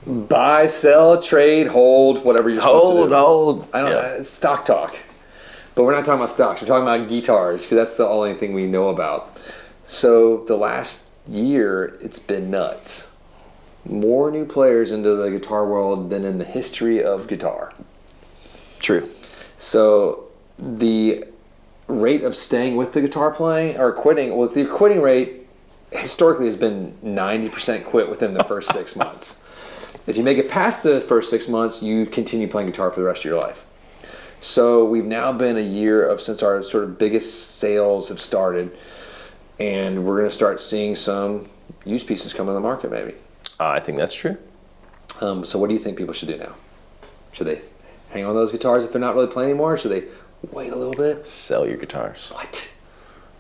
Buy, sell, trade, hold, whatever you're supposed to do. Hold. I don't know. It's stock talk. But we're not talking about stocks. We're talking about guitars because that's the only thing we know about. So the last year, it's been nuts. More new players into the guitar world than in the history of guitar. True. So the rate of staying with the guitar playing or quitting, well, the quitting rate historically has been 90% quit within the first 6 months. If you make it past the first 6 months, you continue playing guitar for the rest of your life. So we've now been a year since our sort of biggest sales have started, and we're going to start seeing some used pieces come on the market maybe. I think that's true. So what do you think people should do now? Should they hang on to those guitars if they're not really playing anymore? Or should they wait a little bit? Sell your guitars. What?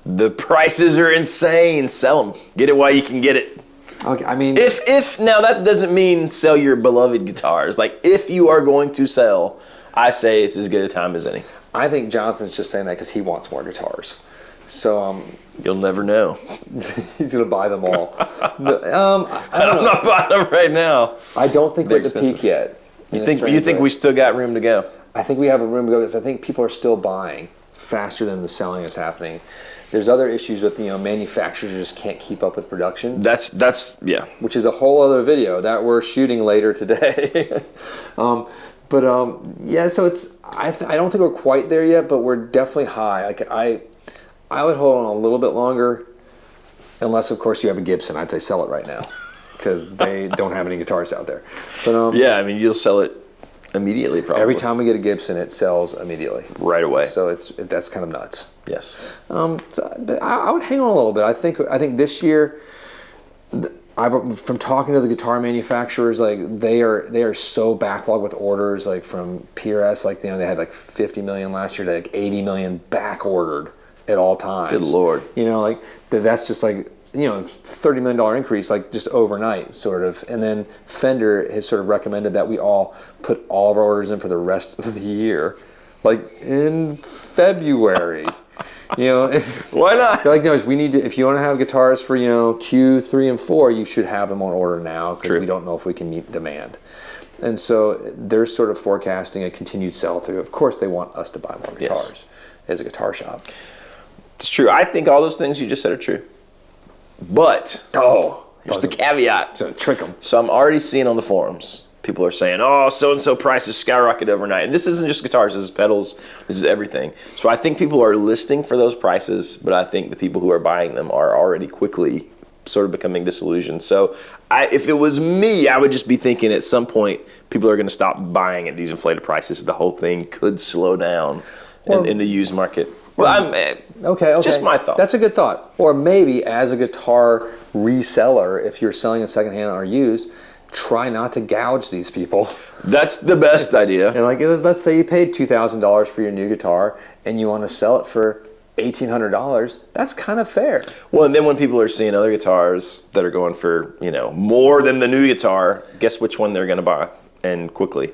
The prices are insane. Sell them. Get it while you can get it. Okay, I mean... If now that doesn't mean sell your beloved guitars. Like, if you are going to sell, I say it's as good a time as any. I think Jonathan's just saying that because he wants more guitars. So, you'll never know. He's going to buy them all. I'm not buying them right now. I don't think They're we're at the peak yet. You think we still got room to go? I think we have a room to go because I think people are still buying faster than the selling is happening. There's other issues with, manufacturers just can't keep up with production. That's yeah. Which is a whole other video that we're shooting later today. Yeah, so it's, I don't think we're quite there yet, but we're definitely high. Like I would hold on a little bit longer, unless of course you have a Gibson. I'd say sell it right now because they don't have any guitars out there. But yeah, I mean you'll sell it immediately probably. Every time we get a Gibson, it sells immediately. Right away. So that's kind of nuts. Yes. But I would hang on a little bit. I think this year, from talking to the guitar manufacturers, like they are so backlogged with orders. Like from PRS, like they had like 50 million last year, to like 80 million back ordered at all times. Good Lord. Like that's just like $30 million increase, like just overnight, sort of. And then Fender has sort of recommended that we all put all of our orders in for the rest of the year, like in February. Why not? They're like, we need to. If you want to have guitars for Q3 and 4, you should have them on order now because we don't know if we can meet demand. And so they're sort of forecasting a continued sell through. Of course, they want us to buy more guitars as a guitar shop. It's true. I think all those things you just said are true. But here's the caveat. So trick them. So I'm already seeing on the forums, people are saying, "Oh, so and so prices skyrocket overnight." And this isn't just guitars. This is pedals. This is everything. So I think people are listing for those prices, but I think the people who are buying them are already quickly sort of becoming disillusioned. So if it was me, I would just be thinking at some point people are going to stop buying at these inflated prices. The whole thing could slow down in the used market. Well, okay. Just my thought. That's a good thought. Or maybe as a guitar reseller, if you're selling a secondhand or used, try not to gouge these people. That's the best idea. And like, let's say you paid $2,000 for your new guitar and you want to sell it for $1,800. That's kind of fair. Well, and then when people are seeing other guitars that are going for more than the new guitar, guess which one they're going to buy, and quickly.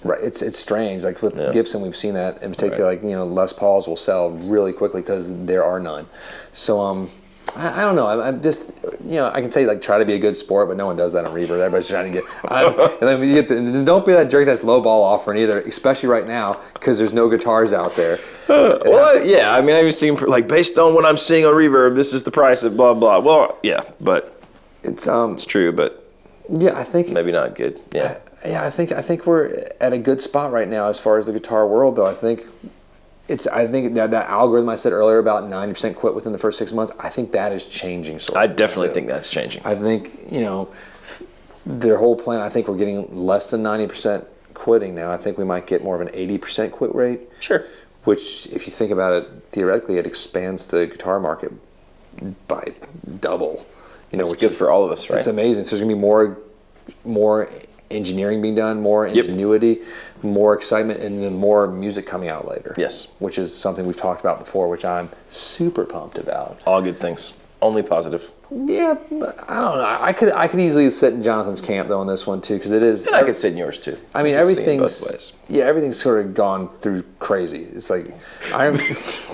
Right, it's strange. Like with Gibson, we've seen that in particular. Right. Like Les Pauls will sell really quickly because there are none. So I don't know. I'm just I can say like try to be a good sport, but no one does that on Reverb. Everybody's trying to get. And then don't be that jerk that's low ball offering either, especially right now because there's no guitars out there. Yeah. I mean, I've seen like based on what I'm seeing on Reverb, this is the price of blah blah. Well, yeah, but it's true, but yeah, I think maybe not good. Yeah. Yeah, I think we're at a good spot right now as far as the guitar world, though. I think that algorithm I said earlier about 90% quit within the first 6 months, I think that is changing. I definitely think that's changing. I think, their whole plan, I think we're getting less than 90% quitting now. I think we might get more of an 80% quit rate. Sure. Which, if you think about it, theoretically, it expands the guitar market by double. It's good for all of us, right? It's amazing. So there's going to be more engineering being done, more ingenuity, more excitement, and then more music coming out later. Yes. Which is something we've talked about before, which I'm super pumped about. All good things. Only positive. Yeah, but I don't know. I could easily sit in Jonathan's camp though on this one too, because it is. And I could sit in yours too. I mean, Just seeing everything's both ways. everything's sort of gone through crazy. It's like I'm.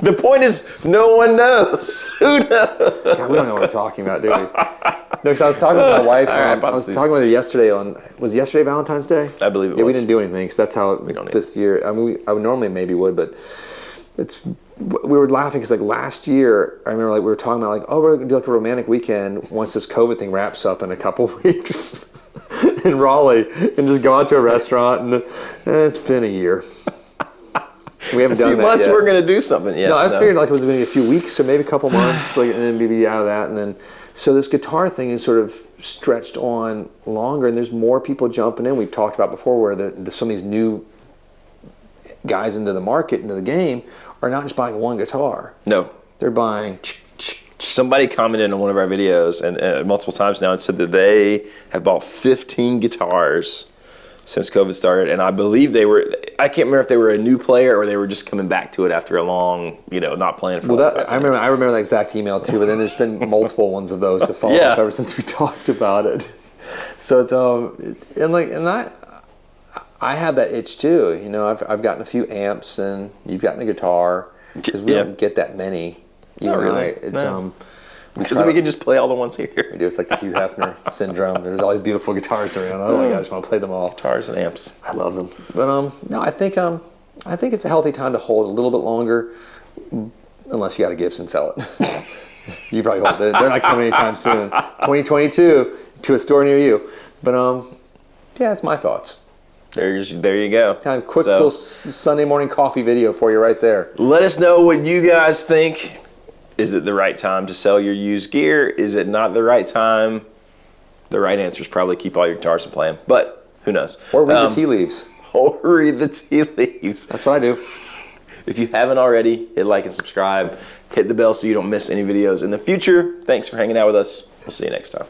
The point is, no one knows. Who knows? God, we don't know what we're talking about, do we? No, because I was talking with my wife. I was talking with her yesterday was yesterday Valentine's Day? I believe it was. Yeah, we didn't do anything because that's how We don't this year. I mean, I would normally maybe would, but we were laughing because like last year, I remember like we were talking about like, oh, we're gonna do like a romantic weekend once this COVID thing wraps up in a couple weeks in Raleigh, and just go out to a restaurant, and it's been a year. We haven't done that yet. A few months we're gonna do something. Yeah. No, I figured like it was going to be a few weeks or maybe a couple months, like, and then maybe out of that, and then so this guitar thing is sort of stretched on longer, and there's more people jumping in. We've talked about before where some of these new guys into the market, into the game, are not just buying one guitar. No. They're buying. Somebody commented on one of our videos and multiple times now and said that they have bought 15 guitars since COVID started, and I believe I can't remember if they were a new player or they were just coming back to it after a long, not playing for. Well, I remember that exact email too, but then there's been multiple ones of those to follow up ever since we talked about it. So it's I have that itch too. I've gotten a few amps, and you've gotten a guitar because we don't get that many. Not really. It's because we can just play all the ones here. We do. It's like the Hugh Hefner syndrome. There's all these beautiful guitars around. Oh my gosh, I just want to play them all. Guitars and amps. I love them. But no, I think it's a healthy time to hold a little bit longer, unless you got a Gibson, sell it. You probably hold it. They're not coming anytime soon. 2022 to a store near you. But yeah, that's my thoughts. There you go. Kind of quick little Sunday morning coffee video for you right there. Let us know what you guys think. Is it the right time to sell your used gear? Is it not the right time? The right answer is probably keep all your guitars and play them. But who knows? Or read the tea leaves. Or read the tea leaves. That's what I do. If you haven't already, hit like and subscribe. Hit the bell so you don't miss any videos in the future. Thanks for hanging out with us. We'll see you next time.